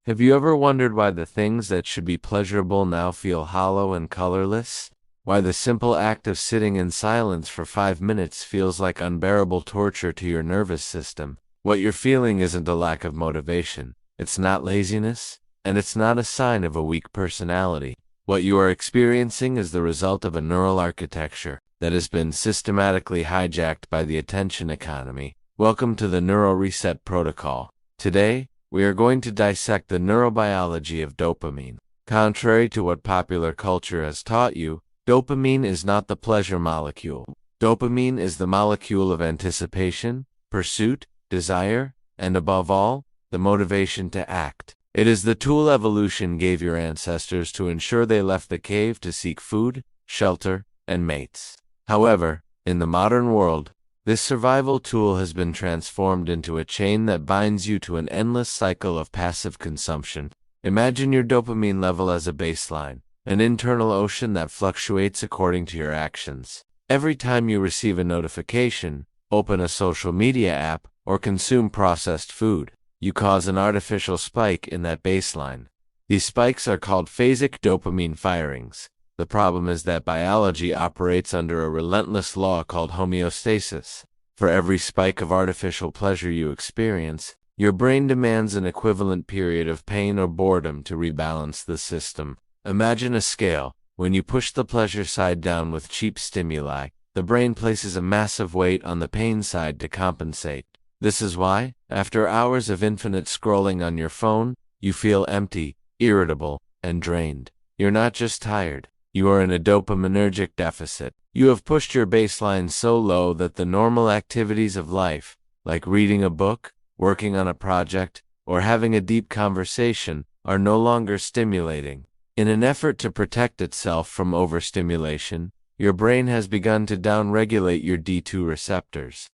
Have you ever wondered why the things that should be pleasurable now feel hollow and colorless? Why the simple act of sitting in silence for 5 minutes feels like unbearable torture to your nervous system? What you're feeling isn't a lack of motivation. It's not laziness, and it's not a sign of a weak personality. What you are experiencing is the result of a neural architecture that has been systematically hijacked by the attention economy. Welcome to the NeuroReset Protocol. Today, we are going to dissect the neurobiology of dopamine. Contrary to what popular culture has taught you, dopamine is not the pleasure molecule. Dopamine is the molecule of anticipation, pursuit, desire, and above all, the motivation to act. It is the tool evolution gave your ancestors to ensure they left the cave to seek food, shelter, and mates. However, in the modern world, this survival tool has been transformed into a chain that binds you to an endless cycle of passive consumption. Imagine your dopamine level as a baseline, an internal ocean that fluctuates according to your actions. Every time you receive a notification, open a social media app, or consume processed food, you cause an artificial spike in that baseline. These spikes are called phasic dopamine firings. The problem is that biology operates under a relentless law called homeostasis. For every spike of artificial pleasure you experience, your brain demands an equivalent period of pain or boredom to rebalance the system. Imagine a scale. When you push the pleasure side down with cheap stimuli, the brain places a massive weight on the pain side to compensate. This is why, after hours of infinite scrolling on your phone, you feel empty, irritable, and drained. You're not just tired. You are in a dopaminergic deficit. You have pushed your baseline so low that the normal activities of life, like reading a book, working on a project, or having a deep conversation, are no longer stimulating. In an effort to protect itself from overstimulation, your brain has begun to downregulate your D2 receptors.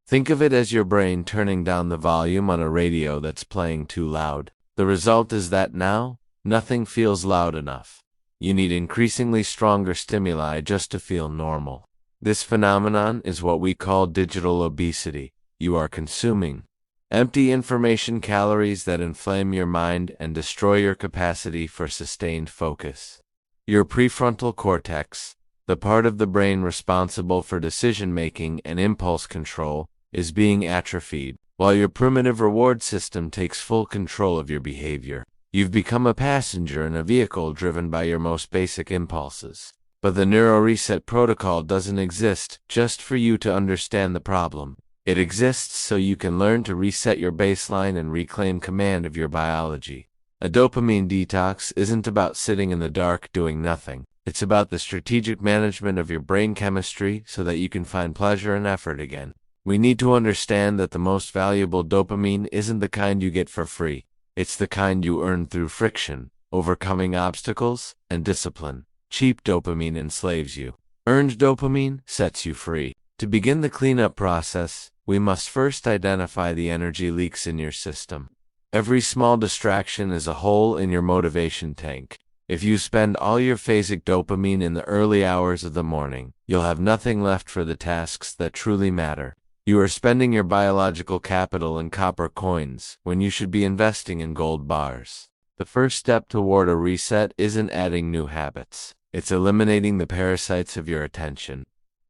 Think of it as your brain turning down the volume on a radio that's playing too loud. The result is that now, nothing feels loud enough. You need increasingly stronger stimuli just to feel normal. This phenomenon is what we call digital obesity. You are consuming empty information calories that inflame your mind and destroy your capacity for sustained focus. Your prefrontal cortex, the part of the brain responsible for decision-making and impulse control, is being atrophied, while your primitive reward system takes full control of your behavior. You've become a passenger in a vehicle driven by your most basic impulses. But the NeuroReset Protocol doesn't exist just for you to understand the problem. It exists so you can learn to reset your baseline and reclaim command of your biology. A dopamine detox isn't about sitting in the dark doing nothing. It's about the strategic management of your brain chemistry so that you can find pleasure and effort again. We need to understand that the most valuable dopamine isn't the kind you get for free. It's the kind you earn through friction, overcoming obstacles, and discipline. Cheap dopamine enslaves you. Earned dopamine sets you free. To begin the cleanup process, we must first identify the energy leaks in your system. Every small distraction is a hole in your motivation tank. If you spend all your phasic dopamine in the early hours of the morning, you'll have nothing left for the tasks that truly matter. You are spending your biological capital in copper coins when you should be investing in gold bars. The first step toward a reset isn't adding new habits. It's eliminating the parasites of your attention.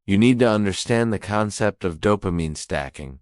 You need to understand the concept of dopamine stacking.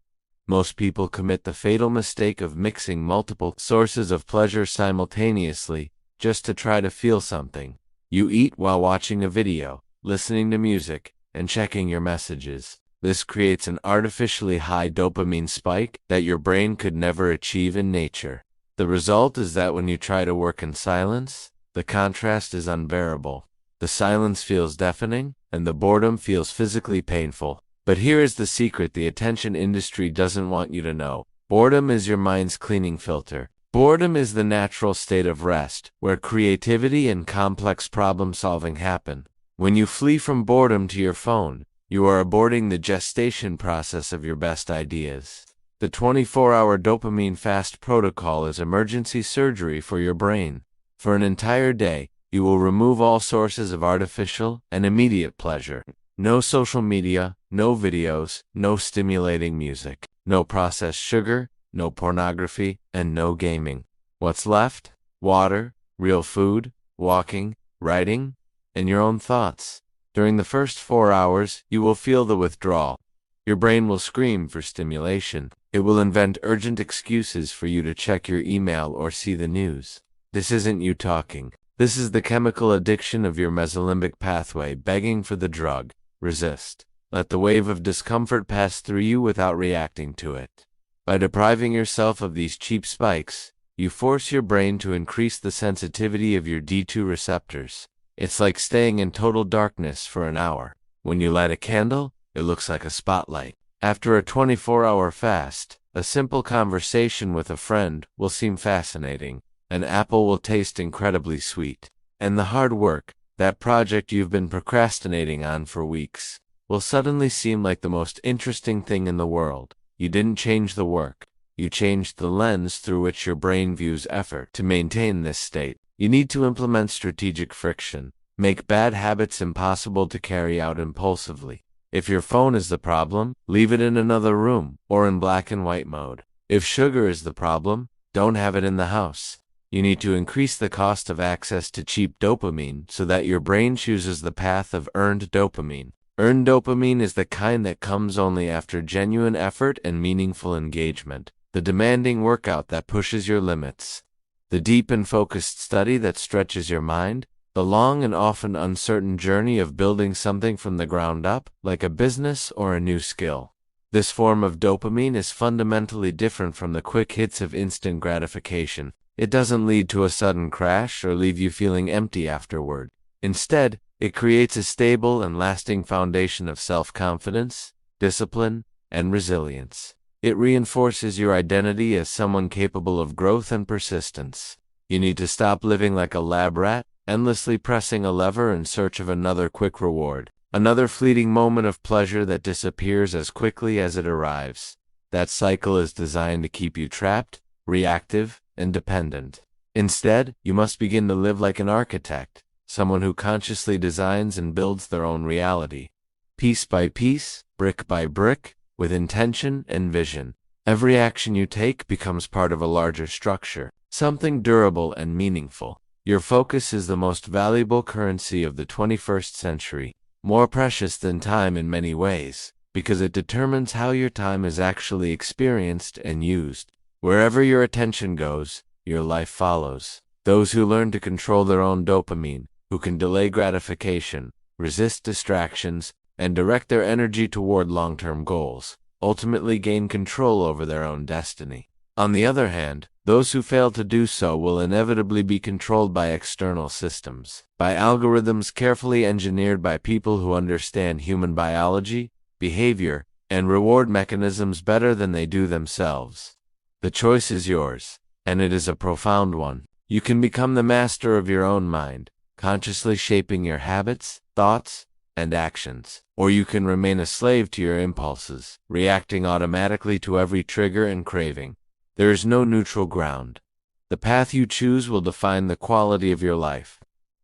Most people commit the fatal mistake of mixing multiple sources of pleasure simultaneously just to try to feel something. You eat while watching a video, listening to music, and checking your messages. This creates an artificially high dopamine spike that your brain could never achieve in nature. The result is that when you try to work in silence, the contrast is unbearable. The silence feels deafening, and the boredom feels physically painful. But here is the secret the attention industry doesn't want you to know. Boredom is your mind's cleaning filter. Boredom is the natural state of rest, where creativity and complex problem-solving happen. When you flee from boredom to your phone, you are aborting the gestation process of your best ideas. The 24-hour Dopamine Fast Protocol is emergency surgery for your brain. For an entire day, you will remove all sources of artificial and immediate pleasure. No social media, no videos, no stimulating music, no processed sugar, no pornography, and no gaming. What's left? Water, real food, walking, writing, and your own thoughts. During the first 4 hours, you will feel the withdrawal. Your brain will scream for stimulation. It will invent urgent excuses for you to check your email or see the news. This isn't you talking. This is the chemical addiction of your mesolimbic pathway begging for the drug. Resist. Let the wave of discomfort pass through you without reacting to it. By depriving yourself of these cheap spikes, you force your brain to increase the sensitivity of your D2 receptors. It's like staying in total darkness for an hour. When you light a candle, it looks like a spotlight. After a 24-hour fast, a simple conversation with a friend will seem fascinating. An apple will taste incredibly sweet. And the hard work, that project you've been procrastinating on for weeks, will suddenly seem like the most interesting thing in the world. You didn't change the work. You changed the lens through which your brain views effort. To maintain this state, you need to implement strategic friction. Make bad habits impossible to carry out impulsively. If your phone is the problem, leave it in another room or in black and white mode. If sugar is the problem, don't have it in the house. You need to increase the cost of access to cheap dopamine so that your brain chooses the path of earned dopamine. Earned dopamine is the kind that comes only after genuine effort and meaningful engagement. The demanding workout that pushes your limits. The deep and focused study that stretches your mind. The long and often uncertain journey of building something from the ground up, like a business or a new skill. This form of dopamine is fundamentally different from the quick hits of instant gratification. It doesn't lead to a sudden crash or leave you feeling empty afterward. Instead, it creates a stable and lasting foundation of self-confidence, discipline, and resilience. It reinforces your identity as someone capable of growth and persistence. You need to stop living like a lab rat, endlessly pressing a lever in search of another quick reward, another fleeting moment of pleasure that disappears as quickly as it arrives. That cycle is designed to keep you trapped, reactive, and dependent. Instead, you must begin to live like an architect, someone who consciously designs and builds their own reality. Piece by piece, brick by brick, with intention and vision. Every action you take becomes part of a larger structure, something durable and meaningful. Your focus is the most valuable currency of the 21st century, more precious than time in many ways, because it determines how your time is actually experienced and used. Wherever your attention goes, your life follows. Those who learn to control their own dopamine, who can delay gratification, resist distractions, and direct their energy toward long-term goals, ultimately gain control over their own destiny. On the other hand, those who fail to do so will inevitably be controlled by external systems, by algorithms carefully engineered by people who understand human biology, behavior, and reward mechanisms better than they do themselves. The choice is yours, and it is a profound one. You can become the master of your own mind, consciously shaping your habits, thoughts, and actions. Or you can remain a slave to your impulses, reacting automatically to every trigger and craving. There is no neutral ground. The path you choose will define the quality of your life.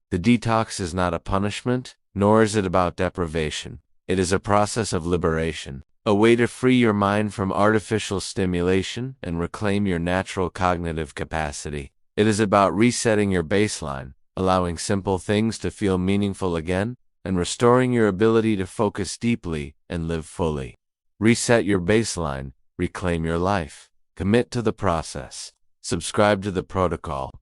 The detox is not a punishment, nor is it about deprivation. It is a process of liberation, a way to free your mind from artificial stimulation and reclaim your natural cognitive capacity. It is about resetting your baseline, allowing simple things to feel meaningful again, and restoring your ability to focus deeply and live fully. Reset your baseline, reclaim your life. Commit to the process. Subscribe to the protocol.